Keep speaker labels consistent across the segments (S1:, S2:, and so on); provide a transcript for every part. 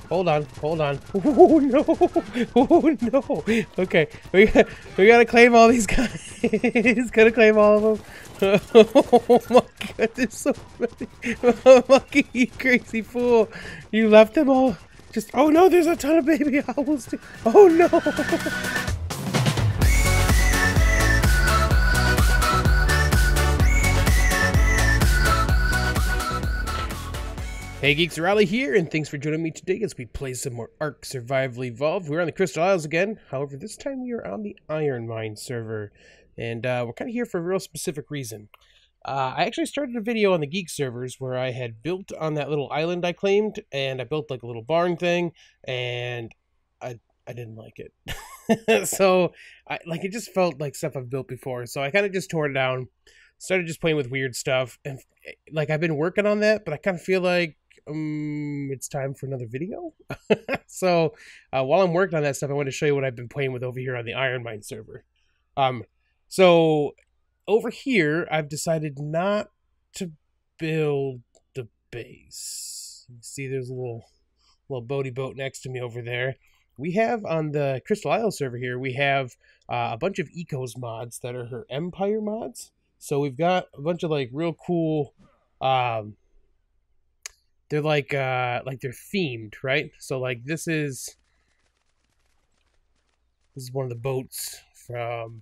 S1: Hold on, hold on. Oh no! Oh no! Okay, we gotta claim all these guys. Gotta claim all of them. Oh my god, there's so many. Oh, Monkey, you crazy fool! You left them all. Just oh no, there's a ton of baby owls. Oh no! Hey Geeks, Arahli here, and thanks for joining me today as we play some more ARK Survival Evolved. We're on the Crystal Isles again, however this time we are on the IronMine server, and we're kind of here for a real specific reason. I actually started a video on the Geeks servers where I had built on that little island I claimed, and I built like a little barn thing, and I didn't like it. So, it just felt like stuff I've built before, so I kind of just tore it down, started just playing with weird stuff, and like I've been working on that, but I kind of feel like it's time for another video. So while I'm working on that stuff, I want to show you what I've been playing with over here on the IronMine server. So over here, I've decided not to build the base. You see there's a little boaty boat next to me over there. We have on the Crystal Isle server here, we have a bunch of Ecos mods that are her Empire mods. So we've got a bunch of like real cool they're like they're themed, right? So like this is one of the boats from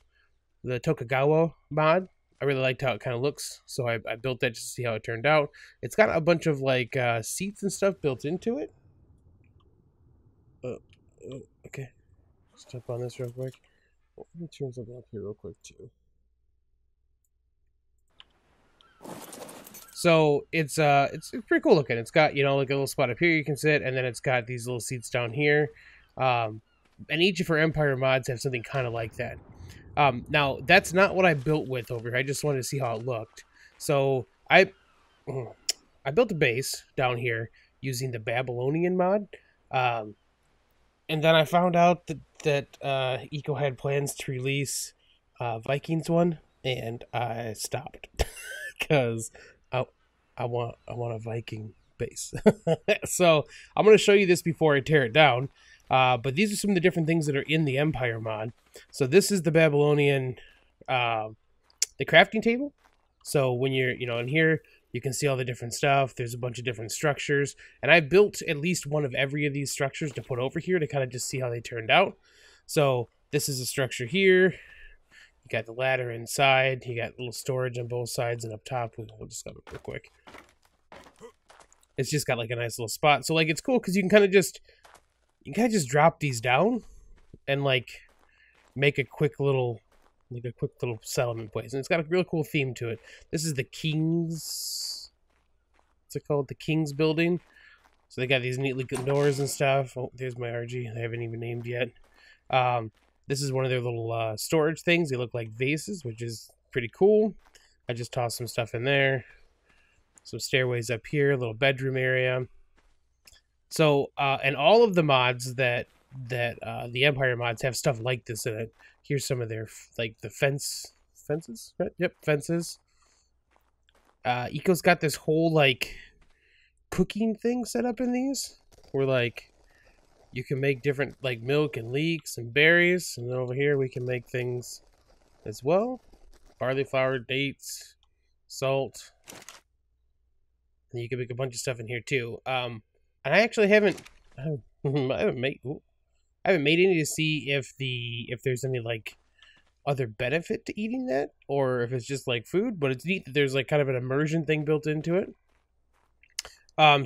S1: the Tokugawa mod. I really liked how it kind of looks, so I built that just to see how it turned out. It's got a bunch of like seats and stuff built into it. Okay, let's jump on this real quick. Let me turn something up here real quick too. So it's pretty cool looking. It's got, you know, like a little spot up here you can sit, and then it's got these little seats down here. And each of her Empire mods have something kind of like that. Now that's not what I built with over here. I just wanted to see how it looked. So I built a base down here using the Babylonian mod. And then I found out that Eco had plans to release Vikings one, and I stopped because I want a Viking base. So I'm going to show you this before I tear it down. But these are some of the different things that are in the Empire mod. So this is the Babylonian, the crafting table. So when you're, in here, you can see all the different stuff. There's a bunch of different structures. And I built at least one of every of these structures to put over here to kind of just see how they turned out. So this is a structure here. You got the ladder inside. You got little storage on both sides, and up top, we'll just go real quick. It's just got like a nice little spot. So like it's cool because you can kind of just drop these down and like make a quick little settlement place. And it's got a real cool theme to it. This is the Kings. What's it called? The Kings building. So they got these neat looking doors and stuff. Oh, there's my RG. I haven't even named yet. This is one of their little storage things. They look like vases, which is pretty cool. I just tossed some stuff in there. Some stairways up here, a little bedroom area. So, and all of the mods that the Empire mods have stuff like this in it. Here's some of their, like, the fences, right? Yep, fences. Eco's got this whole, like, cooking thing set up in these. Where, like, you can make different, like, milk and leeks and berries. And then over here we can make things as well. Barley flour, dates, salt. And you can make a bunch of stuff in here, too. And I actually haven't made any to see if there's any, like, other benefit to eating that. Or if it's just, like, food. But it's neat that there's, like, kind of an immersion thing built into it.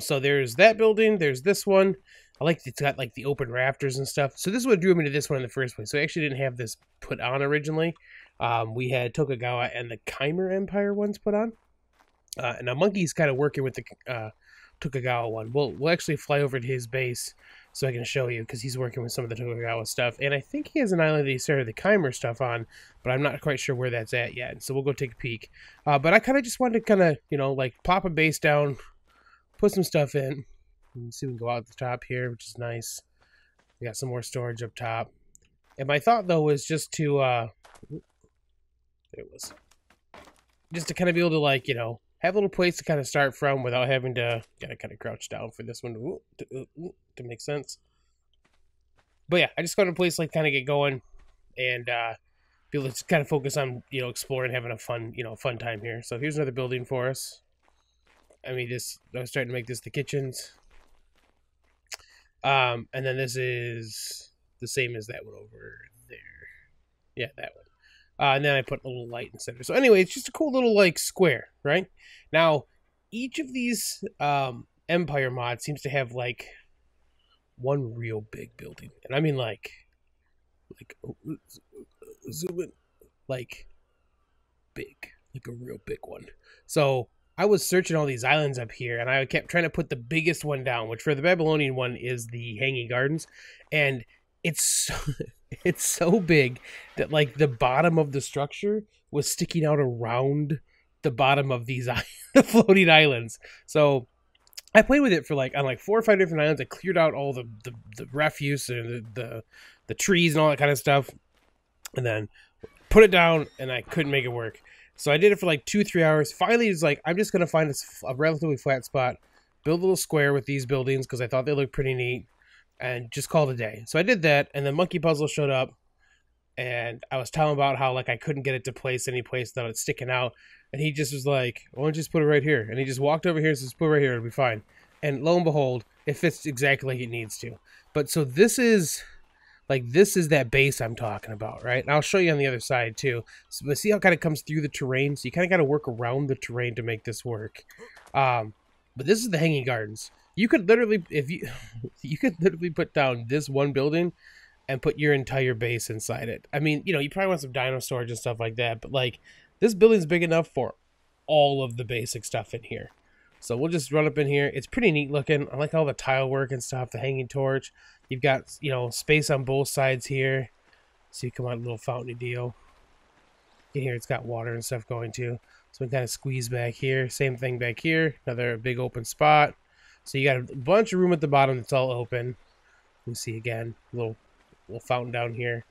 S1: So there's that building. There's this one. I like it's got like the open rafters and stuff. So this is what drew me to this one in the first place. So I actually didn't have this put on originally. We had Tokugawa and the Khmer Empire ones put on. And now Monkey's kind of working with the Tokugawa one. We'll actually fly over to his base so I can show you because he's working with some of the Tokugawa stuff. And I think he has an island that he started the Khmer stuff on, but I'm not quite sure where that's at yet. So we'll go take a peek. But I kind of just wanted to like plop a base down, put some stuff in. You see we can go out the top here, which is nice. We got some more storage up top. And my thought, though, was just to... there it was. Just to kind of be able to, like, have a little place to kind of start from without having to gotta kind of crouch down for this one to make sense. But yeah, I just got a place like kind of get going and be able to kind of focus on exploring, having a fun time here. So here's another building for us. I mean, I was starting to make this the kitchens. And then this is the same as that one over there. Yeah, that one. And then I put a little light in the center. So anyway, it's just a cool little like square, right? Now, each of these Empire mods seems to have like one real big building, and I mean like zoom in, like big, like a real big one. So I was searching all these islands up here, and I kept trying to put the biggest one down, which for the Babylonian one is the Hanging Gardens, and it's so big that like the bottom of the structure was sticking out around the bottom of these floating islands. So I played with it for like on like 4 or 5 different islands. I cleared out all the refuse and the trees and all that kind of stuff, and then put it down, and I couldn't make it work. So I did it for like 2-3 hours. Finally, it's like, I'm just going to find a relatively flat spot, build a little square with these buildings because I thought they looked pretty neat, and just call it a day. So I did that, and then Monkey Puzzle showed up, and I was telling about how like I couldn't get it to place any place without it sticking out, and he just was like, why don't you just put it right here? And he just walked over here and says, put it right here, it'll be fine. And lo and behold, it fits exactly like it needs to. But so this is that base I'm talking about, right? And I'll show you on the other side too. So, but see how it kind of comes through the terrain? So you kind of got to work around the terrain to make this work. But this is the Hanging Gardens. You could literally, you could literally put down this one building and put your entire base inside it. I mean, you probably want some dino storage and stuff like that, but like this building's big enough for all of the basic stuff in here. So we'll just run up in here. It's pretty neat looking. I like all the tile work and stuff, the hanging torch. You've got, space on both sides here. So you come out a little fountain deal. In here, it's got water and stuff going too. So we kind of squeeze back here. Same thing back here. Another big open spot. So you got a bunch of room at the bottom that's all open. You see again, little fountain down here.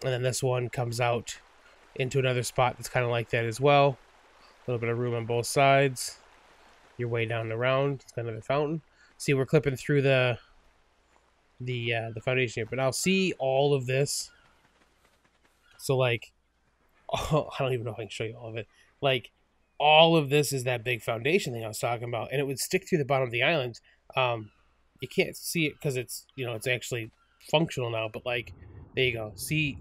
S1: And then this one comes out into another spot that's kind of like that as well. A little bit of room on both sides. Your way down and around. It's another fountain. See, we're clipping through the foundation here, but I'll see all of this. So like, oh, I don't even know if I can show you all of it. Like, all of this is that big foundation thing I was talking about, and it would stick through the bottom of the island. You can't see it because it's it's actually functional now, but like, there you go. See,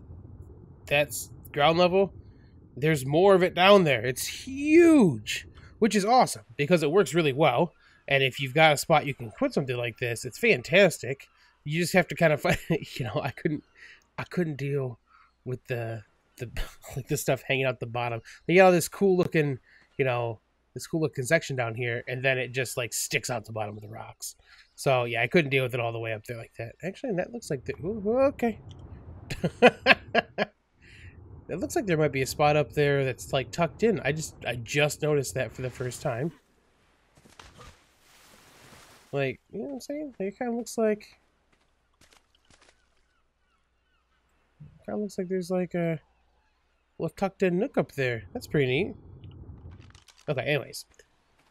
S1: that's ground level. There's more of it down there. It's huge, which is awesome because it works really well. And if you've got a spot you can put something like this, it's fantastic. You just have to kind of find, I couldn't deal with the like this stuff hanging out the bottom. You got all this cool looking, this cool looking section down here, and then it just like sticks out the bottom of the rocks. So yeah, I couldn't deal with it all the way up there like that. Actually, that looks like okay. It looks like there might be a spot up there that's like tucked in. I just noticed that for the first time. Like, you know what I'm saying? Like, it kind of looks like there's like a little tucked in nook up there. That's pretty neat. Okay, anyways.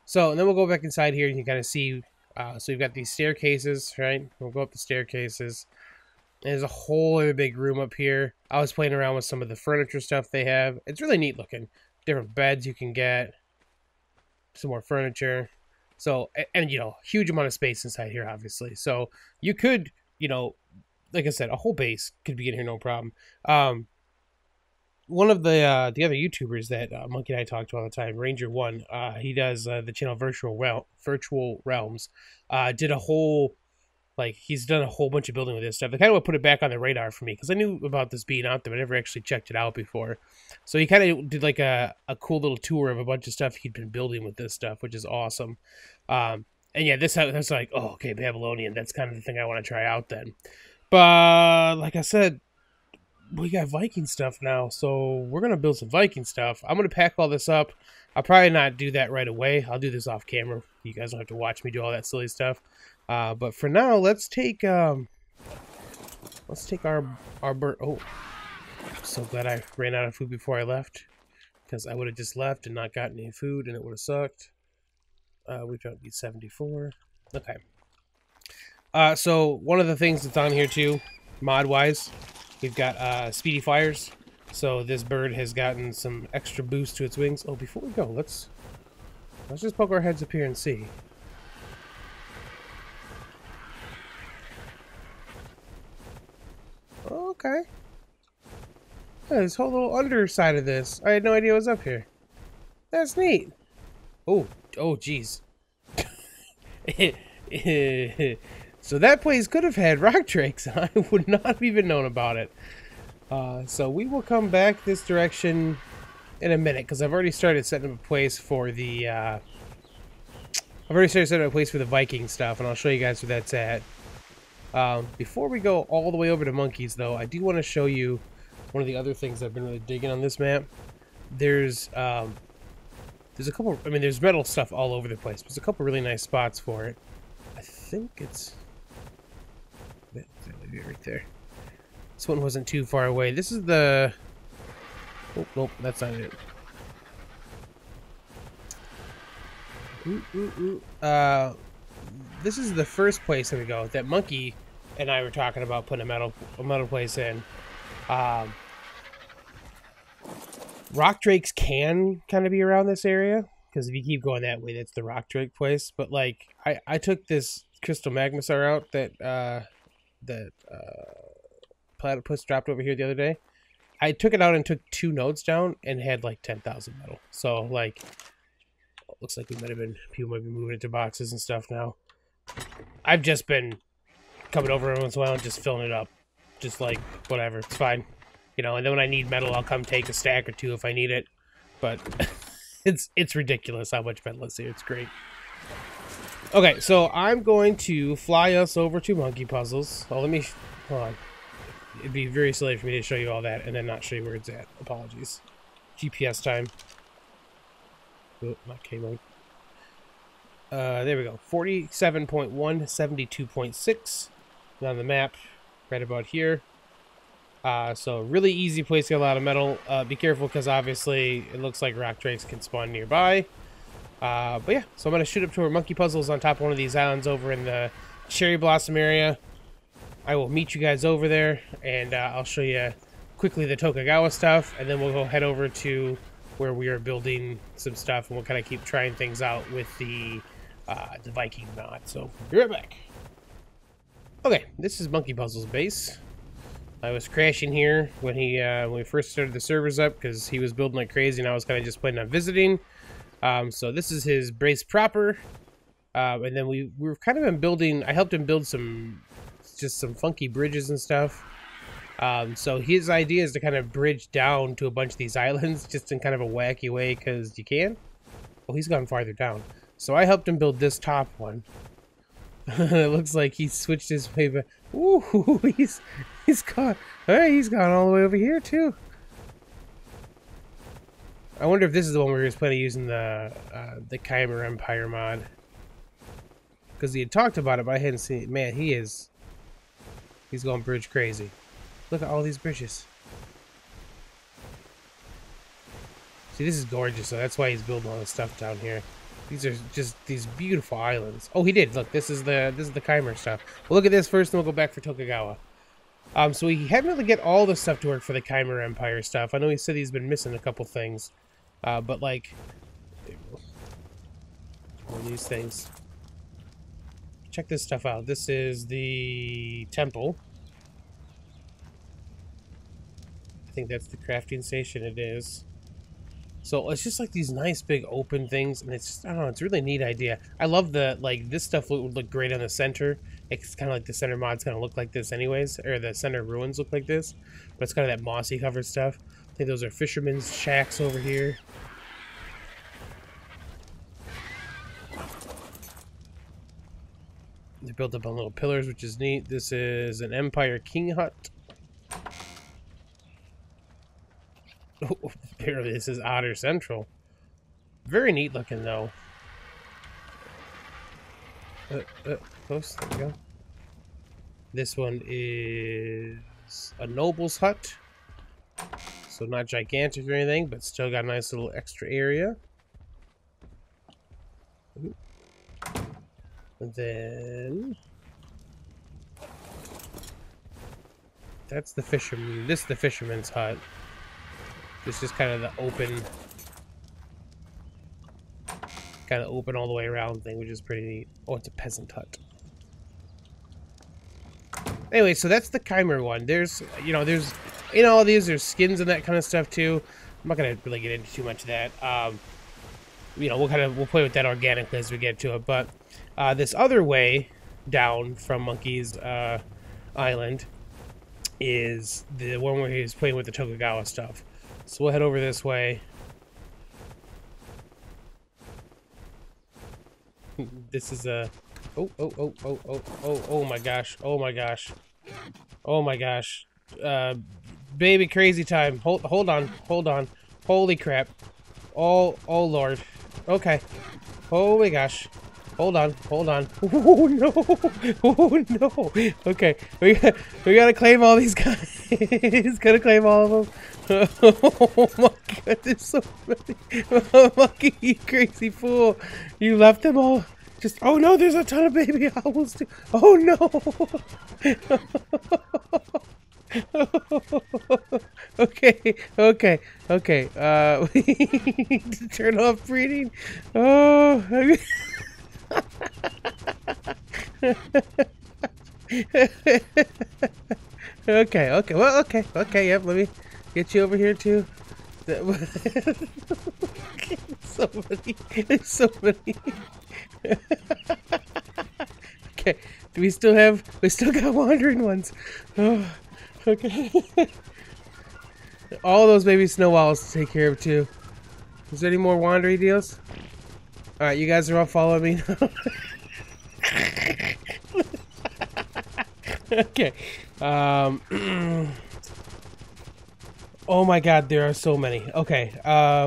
S1: So, and then we'll go back inside here and you can kind of see, so we've got these staircases, right? We'll go up the staircases. There's a whole other big room up here. I was playing around with some of the furniture stuff they have. It's really neat looking. Different beds you can get. Some more furniture. So, and huge amount of space inside here, obviously. So, you could, like I said, a whole base could be in here, no problem. One of the other YouTubers that Monkey and I talk to all the time, Ranger1, he does the channel Virtual Realms, did a whole, he's done a whole bunch of building with this stuff. It kind of what put it back on the radar for me, because I knew about this being out there, but I never actually checked it out before. So he kind of did like a cool little tour of a bunch of stuff he'd been building with this stuff, which is awesome. And yeah, that's like, oh, okay, Babylonian, that's kind of the thing I want to try out then. But like I said, we got Viking stuff now, so we're going to build some Viking stuff. I'm going to pack all this up. I'll probably not do that right away. I'll do this off camera. You guys don't have to watch me do all that silly stuff. But for now, let's take our bird. Oh, I'm so glad I ran out of food before I left. because I would have just left and not gotten any food, and it would have sucked. We don't need 74. Okay. So one of the things that's on here too, mod-wise, we've got speedy flyers. So this bird has gotten some extra boost to its wings. Oh, before we go, let's just poke our heads up here and see. Okay. Yeah, this whole little underside of this. I had no idea it was up here. That's neat. Oh, geez. So that place could have had rock drakes. I would not have even known about it. So we will come back this direction in a minute, because I've already started setting up a place for the Viking stuff, and I'll show you guys where that's at. Before we go all the way over to monkeys, though, I do want to show you one of the other things I've been really digging on this map. There's a couple. I mean, there's metal stuff all over the place. But there's a couple really nice spots for it. I think it's right there. This one wasn't too far away. This is the. Oh, nope, that's not it. This is the first place that we go. That monkey and I were talking about putting a metal place in. Rock drakes can kind of be around this area, because if you keep going that way, that's the rock drake place. But like, I took this crystal magmasaur out that platypus dropped over here the other day. I took it out and took 2 nodes down and had like 10,000 metal. So like, looks like people might be moving into boxes and stuff now. I've just been coming over every once in a while and just filling it up, just like whatever, it's fine. You know, and then when I need metal, I'll come take a stack or 2 if I need it. But it's ridiculous how much metal is here. It's great. Okay, so I'm going to fly us over to Monkey Puzzles. Oh, hold on. It'd be very silly for me to show you all that and then not show you where it's at. Apologies. GPS time. Oh, not K mode. There we go. 47.1, 72.6 on the map, right about here. So really easy place to get a lot of metal. Be careful, because obviously it looks like rock drakes can spawn nearby. But yeah, so I'm going to shoot up to our monkey puzzles on top of one of these islands over in the cherry blossom area. I will meet you guys over there, and I'll show you quickly the Tokugawa stuff, and then we'll go head over to where we are building some stuff, and we'll kind of keep trying things out with the Viking mod. So be right back. Okay, this is Monkey Puzzle's base. I was crashing here when we first started the servers up, because he was building like crazy, and I was kind of just planning on visiting. So this is his base proper, and then we've kind of been building. I helped him build some funky bridges and stuff. So his idea is to kind of bridge down to a bunch of these islands, just in kind of a wacky way, because you can. Oh, he's gone farther down. So I helped him build this top one. It looks like he switched his way back. Ooh, he's gone. Hey, he's gone all the way over here too. I wonder if this is the one where he was planning on using the Chimer Empire mod, because he had talked about it, but I hadn't seen it. Man, he's going bridge crazy. Look at all these bridges. See, this is gorgeous, so that's why he's building all this stuff down here. These are just these beautiful islands. Oh, he did. Look, this is the Chimer stuff. We'll look at this first, and we'll go back for Tokugawa. So he hadn't really get all the stuff to work for the Chimer Empire stuff. I know he said he's been missing a couple things, but like one of these things. Check this stuff out. This is the temple. I think that's the crafting station. It is. So it's just like these nice big open things, and it's just, I don't know, it's a really neat idea. I love the, like, this stuff would look great on the center. It's kind of like the center mods kind of look like this anyways, or the center ruins look like this, but it's kind of that mossy covered stuff. I think those are fishermen's shacks over here. They're built up on little pillars, which is neat. This is an Empire King hut. Oh, apparently this is Otter Central. Very neat looking, though. Close. There we go. This one is a noble's hut. So not gigantic or anything, but still got a nice little extra area. And then that's the fisherman. This is the fisherman's hut. This is kind of the open, all the way around thing, which is pretty neat. Oh, it's a peasant hut. Anyway, so that's the Chimer one. There's in all these, there's skins and that kind of stuff too. I'm not gonna really get into too much of that. We'll play with that organically as we get to it. But this other way down from Monkey's Island is the one where he's playing with the Tokugawa stuff. So we'll head over this way. This is a oh my gosh. Oh my gosh. Oh my gosh. Baby crazy time. Hold on. Holy crap. Oh Lord. Okay. Oh my gosh. Hold on. Oh no. Oh no. Okay. We gotta claim all these guys. Gotta claim all of them. Oh my god, there's so many. Oh, Monkey, you crazy fool. You left them all. Just, oh no, there's a ton of baby owls too. Oh no. Okay. We need to turn off breeding. Oh. Okay. Well, okay. Yep. Let me get you over here too. So many. There's so many. Okay. We still got wandering ones. Oh, okay. All those baby snow owls to take care of too. Is there any more wandering deals? All right, you guys are all following me now. Okay. Oh my god, there are so many. Okay.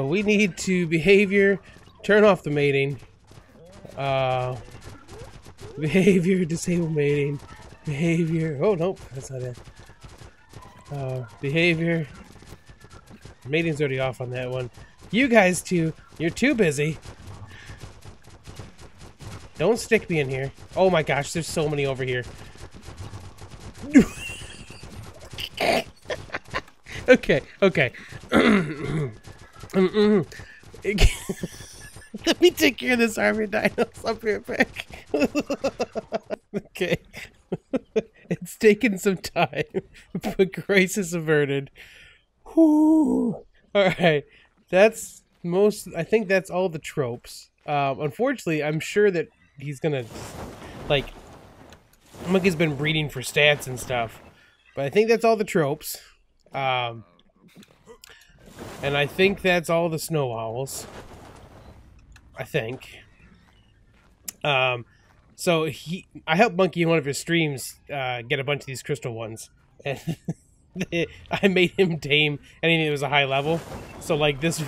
S1: We need to behavior, turn off the mating. Behavior, disable mating. Behavior. Oh nope, that's not it. Behavior. Mating's already off on that one. You guys too. You're too busy. Don't stick me in here. Oh my gosh, there's so many over here. Okay. Let me take care of this army of dinos. I'll be right back. Okay. It's taken some time, but crisis averted. Whew. Alright. I think that's all the tropes. Unfortunately, I'm sure that he's gonna, Monkey's been breeding for stats and stuff. But I think that's all the tropes. And I think that's all the snow owls. I think. So I helped Monkey in one of his streams get a bunch of these crystal ones. And I made him tame anything that was a high level. So this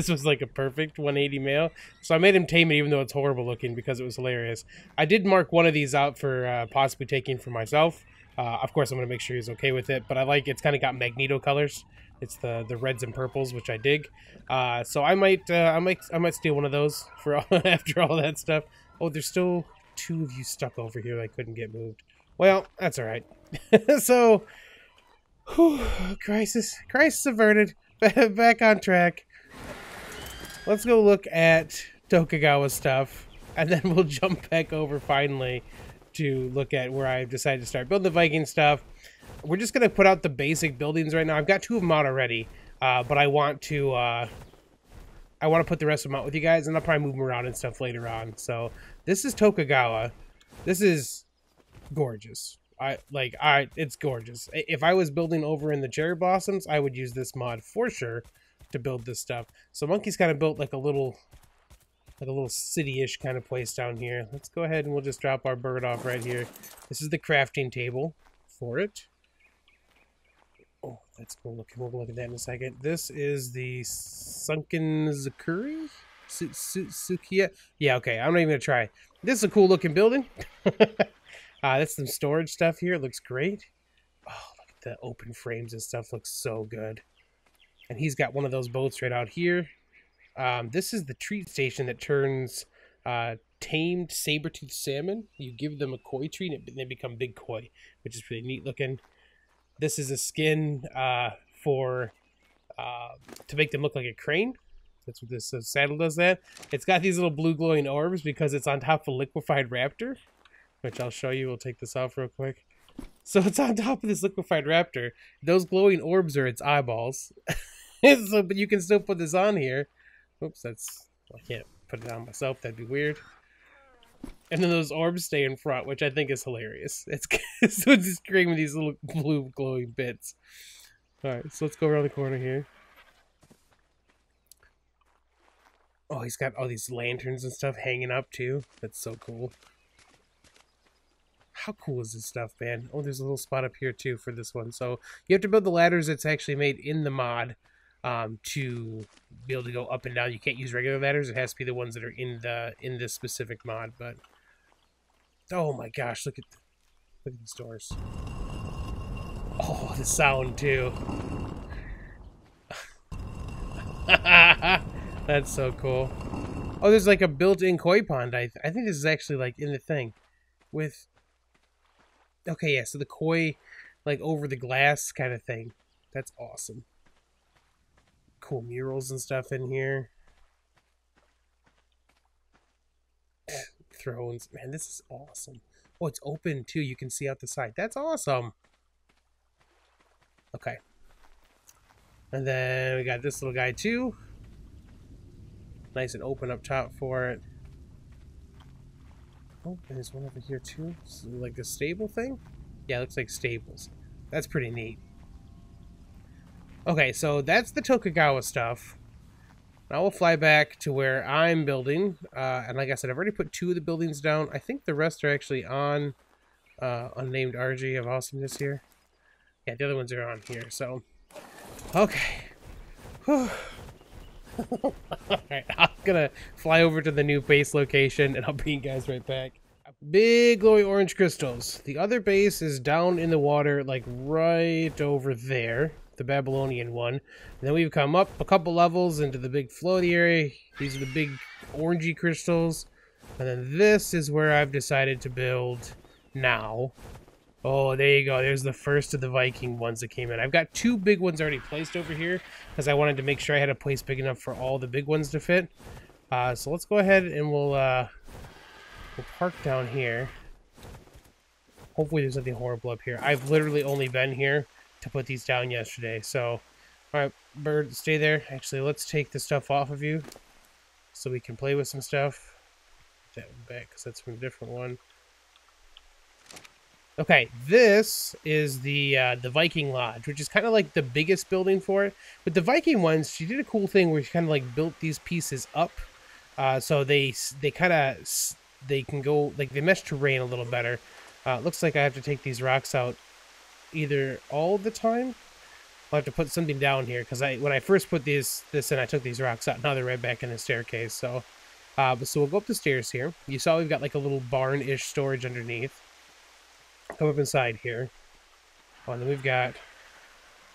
S1: was like a perfect 180 male. So I made him tame it even though it's horrible looking because it was hilarious. I did mark one of these out for possibly taking for myself. Of course, I'm going to make sure he's okay with it. But I like it's kind of got Magneto colors. It's the reds and purples, which I dig. So I might steal one of those for after all that stuff. Oh, there's still 2 of you stuck over here that couldn't get moved. Well, that's all right. So, whew, crisis averted. Back on track. Let's go look at Tokugawa stuff, and then we'll jump back over finally to look at where I decided to start building the Viking stuff. We're just gonna put out the basic buildings right now. I've got 2 of them out already, but I want to put the rest of them out with you guys, and I'll probably move them around and stuff later on. So this is Tokugawa. This is gorgeous. It's gorgeous. If I was building over in the cherry blossoms, I would use this mod for sure to build this stuff. So Monkey's kind of built like a little city-ish kind of place down here. Let's go ahead and we'll just drop our bird off right here. This is the crafting table for it. Oh, that's cool looking. We'll look at that in a second. This is the Sunken Zakuri? Sukiya? Yeah, okay. I'm not even going to try. This is a cool looking building. That's some storage stuff here. It looks great. Oh, look at the open frames and stuff. Looks so good. And he's got one of those boats right out here. This is the treat station that turns tamed saber-toothed salmon. You give them a koi treat and they become big koi, which is pretty neat looking. This is a skin for to make them look like a crane. That's what this saddle does. That it's got these little blue glowing orbs because it's on top of a liquefied raptor, which I'll show you. We'll take this off real quick. So it's on top of this liquefied raptor. Those glowing orbs are its eyeballs. So, but you can still put this on here. Oops, I can't put it on myself. That'd be weird. And then those orbs stay in front, which I think is hilarious. It's so it's just creating these little blue glowing bits. All right, so let's go around the corner here. Oh, he's got all these lanterns and stuff hanging up too. That's so cool. How cool is this stuff, man? Oh, there's a little spot up here too for this one. So you have to build the ladders that's actually made in the mod to be able to go up and down. You can't use regular ladders. It has to be the ones that are in this specific mod. But oh my gosh, look at these doors. Oh, the sound too. That's so cool. Oh, there's like a built-in koi pond. I think this is actually like in the thing with. Okay, yeah, so the koi, like, over the glass kind of thing. That's awesome. Cool murals and stuff in here. Thrones. Man, this is awesome. Oh, it's open, too. You can see out the side. That's awesome. Okay. And then we got this little guy, too. Nice and open up top for it. Oh, there's one over here too. So like a stable thing? Yeah, it looks like stables. That's pretty neat. Okay, so that's the Tokugawa stuff. Now we'll fly back to where I'm building. And like I said, I've already put 2 of the buildings down. I think the rest are actually on unnamed RG of awesomeness here. Yeah, the other ones are on here, so. Okay. Alright, I'm gonna fly over to the new base location and I'll bring you guys right back. Big glowing orange crystals. The other base is down in the water, like right over there, the Babylonian one. And then we've come up a couple levels into the big floaty area. These are the big orangey crystals. And then this is where I've decided to build now. Oh, there you go. There's the first of the Viking ones that came in. I've got 2 big ones already placed over here because I wanted to make sure I had a place big enough for all the big ones to fit. So let's go ahead and we'll park down here. Hopefully there's nothing horrible up here. I've literally only been here to put these down yesterday. So, all right, bird, stay there. Actually, let's take the stuff off of you so we can play with some stuff. Put that one back because that's from a different one. Okay, this is the Viking Lodge, which is kind of like the biggest building for it. With the Viking ones, she did a cool thing where she kind of like built these pieces up, so they can go like they mesh terrain a little better. Looks like I have to take these rocks out either all the time. I'll have to put something down here because when I first put this in, I took these rocks out. Now they're right back in the staircase. So, so we'll go up the stairs here. You saw we've got like a little barn-ish storage underneath. Come up inside here. Oh, and then we've got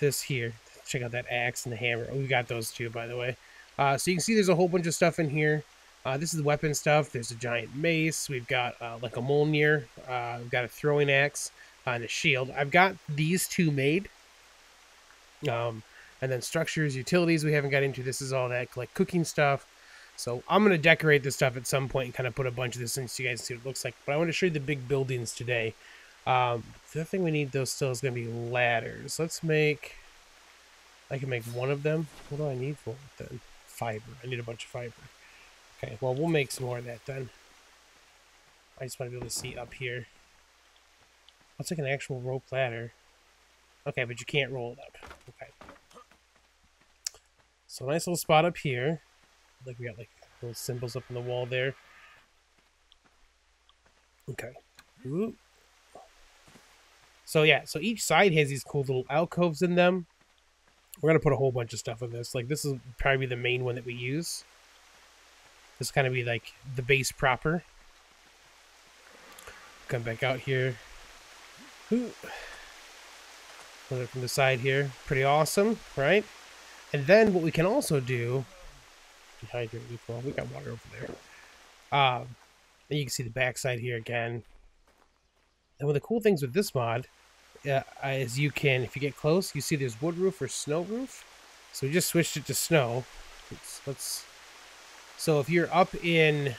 S1: this here. Check out that axe and the hammer. Oh, we've got those too, by the way. So you can see there's a whole bunch of stuff in here. This is the weapon stuff. There's a giant mace. We've got like a Mjolnir. We've got a throwing axe and a shield. I've got these 2 made. And then structures, utilities we haven't got into. This is all that like cooking stuff. So I'm going to decorate this stuff at some point and kind of put a bunch of this in so you guys see what it looks like. But I want to show you the big buildings today. The other thing we need though still is going to be ladders. Let's make, I can make 1 of them. What do I need for it then? Fiber. I need a bunch of fiber. Okay, well we'll make some more of that then. I just want to be able to see up here. Let's like an actual rope ladder. Okay, but you can't roll it up. Okay. So nice little spot up here. Like we got like little symbols up on the wall there. Okay. Ooh. So yeah, so each side has these cool little alcoves in them. We're going to put a whole bunch of stuff in this. Like this is probably the main one that we use. This kind of be like the base proper. Come back out here. Ooh. Look from the side here. Pretty awesome, right? And then what we can also do, dehydrate, well, we got water over there. And you can see the backside here again. And one of the cool things with this mod is you can, if you get close, you see there's wood roof or snow roof. So we just switched it to snow. So if you're up in,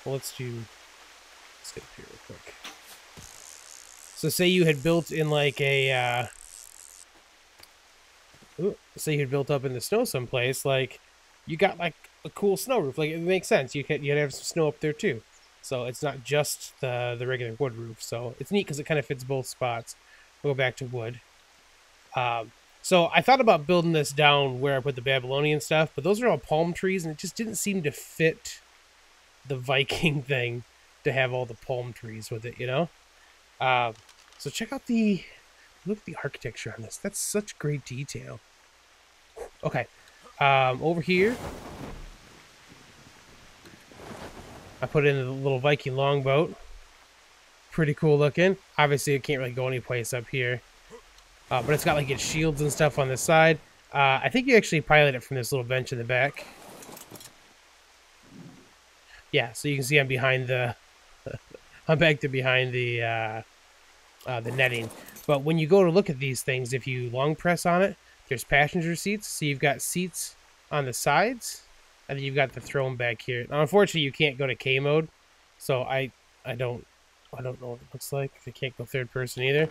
S1: well, let's get up here real quick. So say you had built in like a, say you had built up in the snow someplace, like you got like a cool snow roof. Like it makes sense. You'd have some snow up there too. So it's not just the regular wood roof. So it's neat because it kind of fits both spots. We'll go back to wood. So I thought about building this down where I put the Babylonian stuff, but those are all palm trees, and it just didn't seem to fit the Viking thing to have all the palm trees with it, you know? So check out look at the architecture on this. That's such great detail. Okay. Over here, I put in a little Viking longboat. Pretty cool looking. Obviously, it can't really go any place up here. But it's got like its shields and stuff on the side. I think you actually pilot it from this little bench in the back. Yeah, so you can see I'm behind the... I'm back to behind the netting. But when you go to look at these things, if you long press on it, there's passenger seats. So you've got seats on the sides, and then you've got the throne back here. Now, unfortunately, you can't go to K mode, so I don't know what it looks like. I can't go third person either.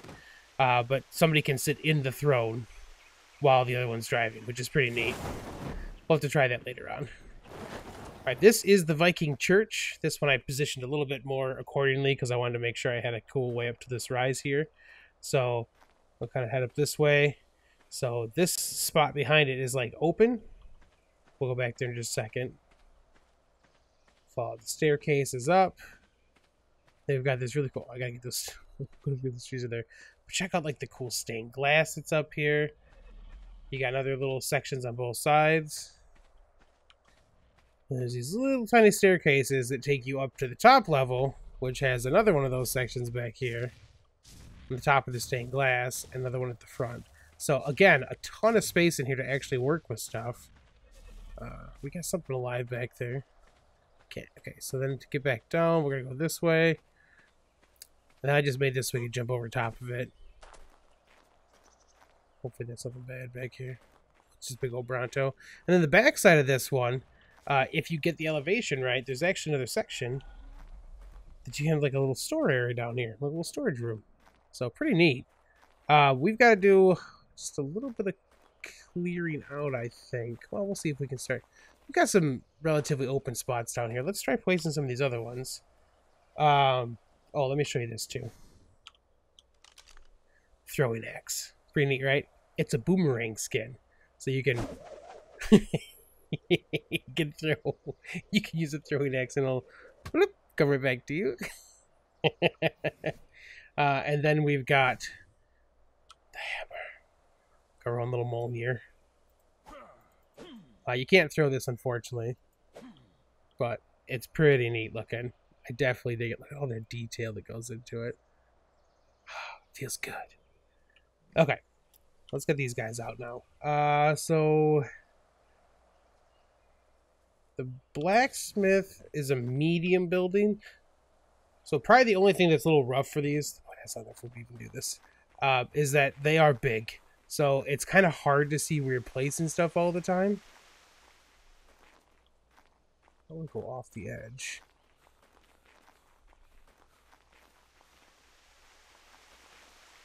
S1: But somebody can sit in the throne while the other one's driving, which is pretty neat. We'll have to try that later on. All right, this is the Viking church. This one I positioned a little bit more accordingly because I wanted to make sure I had a cool way up to this rise here. So we'll kind of head up this way. So this spot behind it is like open. We'll go back there in just a second. Follow the staircase is up. They've got this really cool. I gotta get this. These trees are there. But check out like the cool stained glass that's up here. You got other little sections on both sides. And there's these little tiny staircases that take you up to the top level, which has another one of those sections back here on the top of the stained glass, another one at the front. So again, a ton of space in here to actually work with stuff. We got something alive back there. Okay, so then to get back down, we're gonna go this way. And I just made this so we can jump over top of it. Hopefully that's nothing bad back here. It's just big old Bronto. And then the back side of this one, if you get the elevation right, there's actually another section that you have like a little store area down here, like a little storage room. So pretty neat. We've got to do just a little bit of clearing out, I think. Well, we'll see if we can start. We've got some relatively open spots down here. Let's try placing some of these other ones. Oh, let me show you this too. Throwing axe. Pretty neat, right? It's a boomerang skin. So you can you can use a throwing axe and it'll whoop, come right back to you. And then we've got the hammer. Got our own little mole here. You can't throw this, unfortunately, but it's pretty neat looking. I definitely dig it. Look at all the detail that goes into it. Feels good. Okay, let's get these guys out now. So the blacksmith is a medium building. So probably the only thing that's a little rough for these, that's not enough if we even do this, is that they are big. So it's kind of hard to see where you're placing stuff all the time. I want to go off the edge.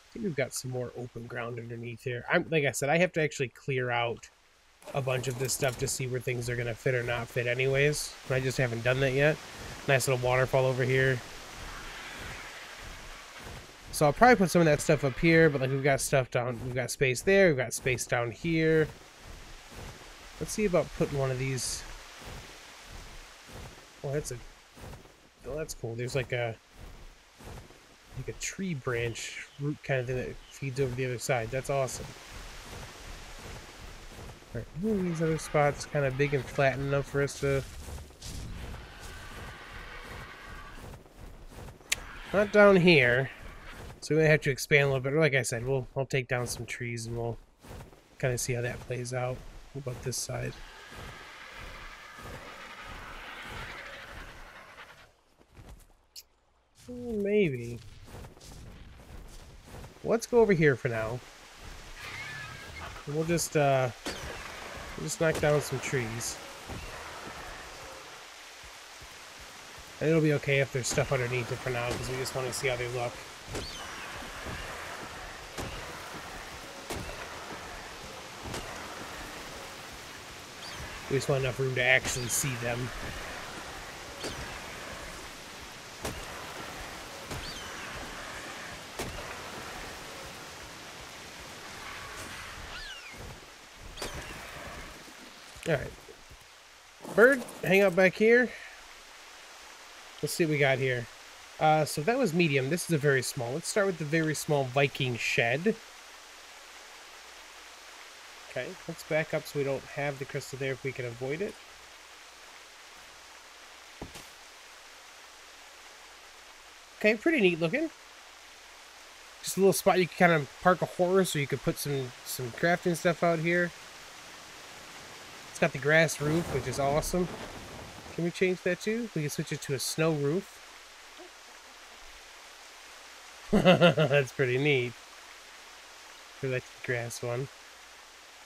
S1: I think we've got some more open ground underneath here. Like I said, I have to actually clear out a bunch of this stuff to see where things are going to fit or not fit anyways. I just haven't done that yet. Nice little waterfall over here. So I'll probably put some of that stuff up here, but like we've got stuff down, we've got space there, we've got space down here. Let's see about putting one of these. Oh, that's cool. There's like a tree branch root kind of thing that feeds over the other side. That's awesome. All right, these other spots kind of big and flat enough for us to. Not down here. So we may have to expand a little bit. Like I said, I'll take down some trees and we'll kind of see how that plays out. What about this side? Maybe. Let's go over here for now. We'll just knock down some trees. And it'll be okay if there's stuff underneath it for now, because we just want to see how they look. We just want enough room to actually see them. Alright. Bird, hang out back here. Let's see what we got here. So that was medium. This is a very small. Let's start with the very small Viking shed. Okay, let's back up so we don't have the crystal there if we can avoid it. Okay, pretty neat looking. Just a little spot you can kind of park a horse, or you could put some crafting stuff out here. It's got the grass roof, which is awesome. Can we change that too? We can switch it to a snow roof. That's pretty neat. I like the grass one.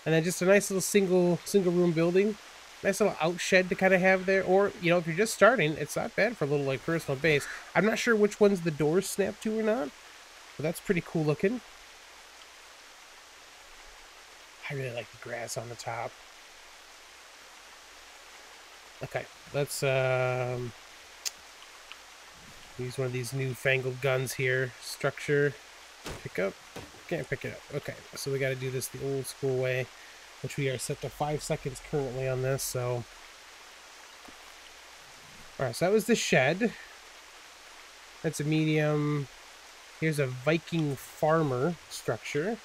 S1: And then just a nice little single room building. Nice little out shed to kind of have there. Or, you know, if you're just starting, it's not bad for a little like personal base. I'm not sure which ones the doors snap to or not, but that's pretty cool looking. I really like the grass on the top. Okay, let's use one of these newfangled guns here. Structure, pick up. Can't pick it up. Okay, so we got to do this the old school way, which we are set to 5 seconds currently on this. So, all right, so that was the shed. That's a medium. Here's a Viking farmer structure.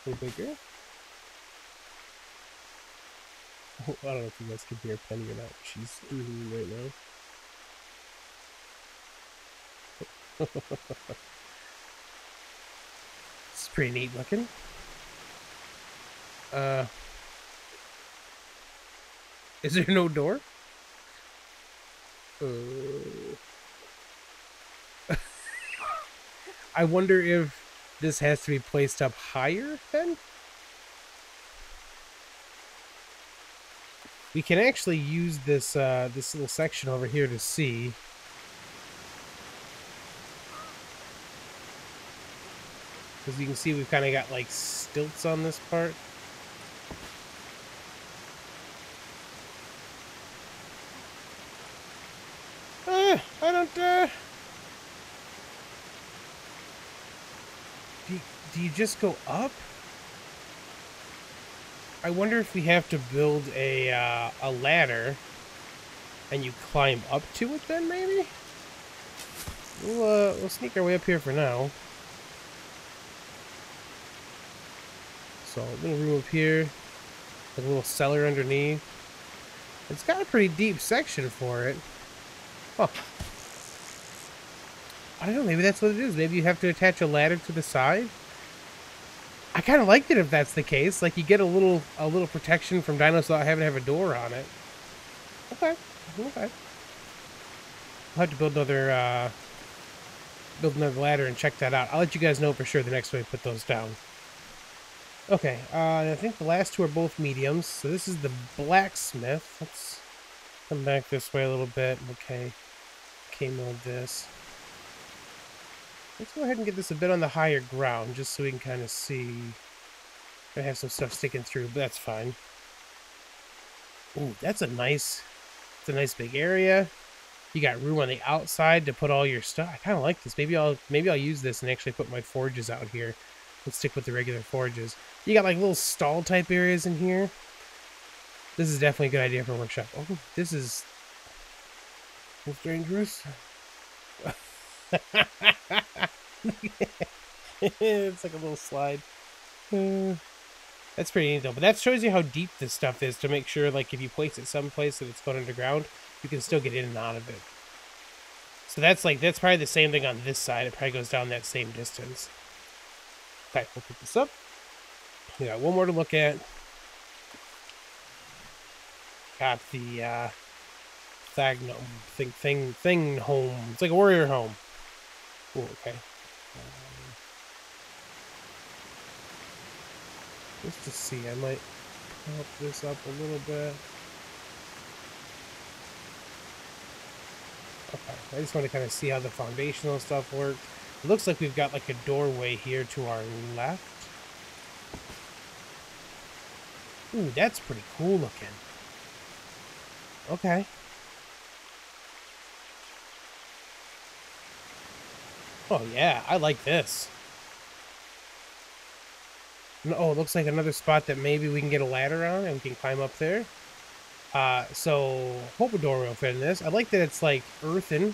S1: A little bigger. I don't know if you guys can hear Penny or not. She's screaming right now. It's pretty neat looking. Is there no door? I wonder if this has to be placed up higher then? We can actually use this this little section over here to see. Because you can see we've kind of got like stilts on this part. I don't do you just go up? I wonder if we have to build a ladder and you climb up to it then, maybe? We'll sneak our way up here for now. So, a little room up here. A little cellar underneath. It's got a pretty deep section for it. Huh. I don't know, maybe that's what it is. Maybe you have to attach a ladder to the side. I kind of liked it if that's the case. Like, you get a little protection from dinos without having to have a door on it. Okay. Okay. I'll have to build another ladder and check that out. I'll let you guys know for sure the next time we put those down. Okay, I think the last two are both mediums. So this is the blacksmith. Let's come back this way a little bit. Okay. Mode this. Let's go ahead and get this a bit on the higher ground, just so we can kind of see. I have some stuff sticking through, but that's fine. Ooh, that's a nice big area. You got room on the outside to put all your stuff. I kind of like this. Maybe I'll use this and actually put my forges out here. Let's stick with the regular forges. You got like little stall type areas in here. This is definitely a good idea for a workshop. Oh, this is dangerous. It's like a little slide. That's pretty neat though. But that shows you how deep this stuff is, to make sure like if you place it someplace that it's going underground, you can still get in and out of it. So that's probably the same thing on this side. It probably goes down that same distance. Okay, we'll put this up. We got one more to look at. Got the thing home. It's like a warrior home. Ooh, okay. Just to see, I might pump this up a little bit. Okay, I just want to kind of see how the foundational stuff works. It looks like we've got like a doorway here to our left. Ooh, that's pretty cool looking. Okay. Oh yeah, I like this. Oh, it looks like another spot that maybe we can get a ladder on and we can climb up there. So hope a door will fit in this. I like that it's like earthen.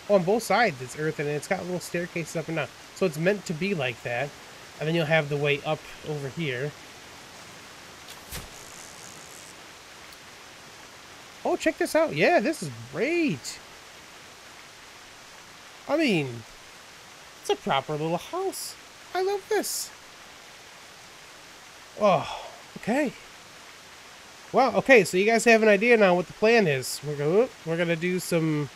S1: Oh, on both sides it's earthen, and it's got little staircases up and down. So it's meant to be like that. And then you'll have the way up over here. Oh, check this out. Yeah, this is great. I mean, it's a proper little house. I love this. Oh, okay. Well, okay, so you guys have an idea now what the plan is. We're gonna do some.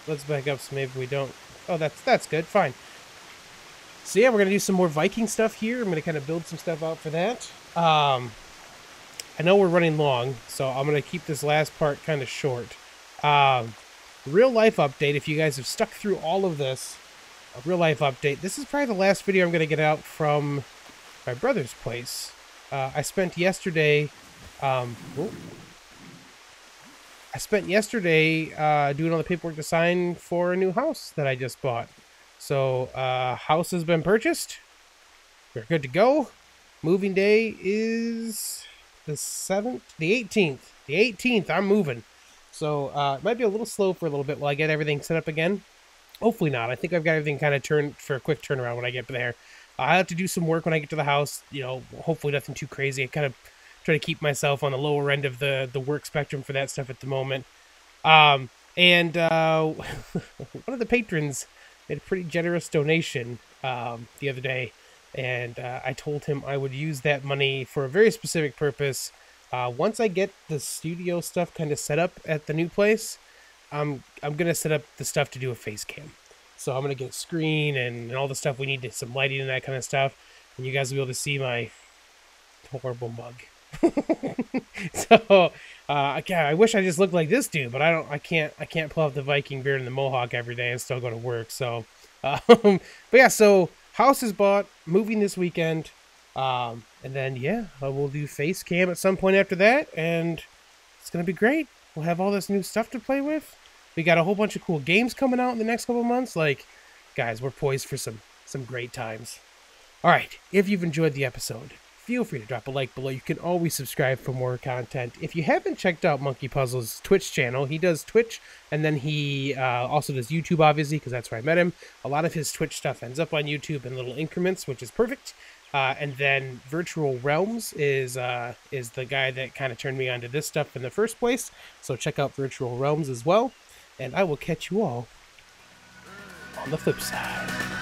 S1: Let's back up so maybe we don't. Oh, that's good. Fine. So yeah, we're gonna do some more Viking stuff here. I'm gonna kind of build some stuff out for that. I know we're running long, so I'm gonna keep this last part kind of short. Real life update. If you guys have stuck through all of this, a real life update. This is probably the last video I'm gonna get out from my brother's place. I spent yesterday. I spent yesterday doing all the paperwork to sign for a new house that I just bought. So, house has been purchased. We're good to go. Moving day is the 7th, the 18th. The 18th, I'm moving. So, it might be a little slow for a little bit while I get everything set up again. Hopefully not. I think I've got everything kind of turned for a quick turnaround when I get there. I have to do some work when I get to the house. You know, hopefully nothing too crazy. I kind of try to keep myself on the lower end of the work spectrum for that stuff at the moment. One of the patrons made a pretty generous donation the other day, and I told him I would use that money for a very specific purpose. Once I get the studio stuff kind of set up at the new place, I'm gonna set up the stuff to do a face cam. So I'm gonna get a screen and all the stuff we need, to some lighting and that kind of stuff, and you guys will be able to see my horrible mug. So God, I wish I just looked like this dude, but I can't pull out the Viking beard and the mohawk every day and still go to work. So but yeah, so house is bought, moving this weekend, and then yeah, we'll do face cam at some point after that, and it's gonna be great. We'll have all this new stuff to play with. We got a whole bunch of cool games coming out in the next couple months. Like, guys, we're poised for some great times. All right, if you've enjoyed the episode, feel free to drop a like below. You can always subscribe for more content. If you haven't checked out Monkey Puzzle's Twitch channel, he does Twitch, and then he also does YouTube, obviously, because that's where I met him. A lot of his Twitch stuff ends up on YouTube in little increments, which is perfect. And then Virtual Realms is the guy that kind of turned me onto this stuff in the first place. So check out Virtual Realms as well. And I will catch you all on the flip side.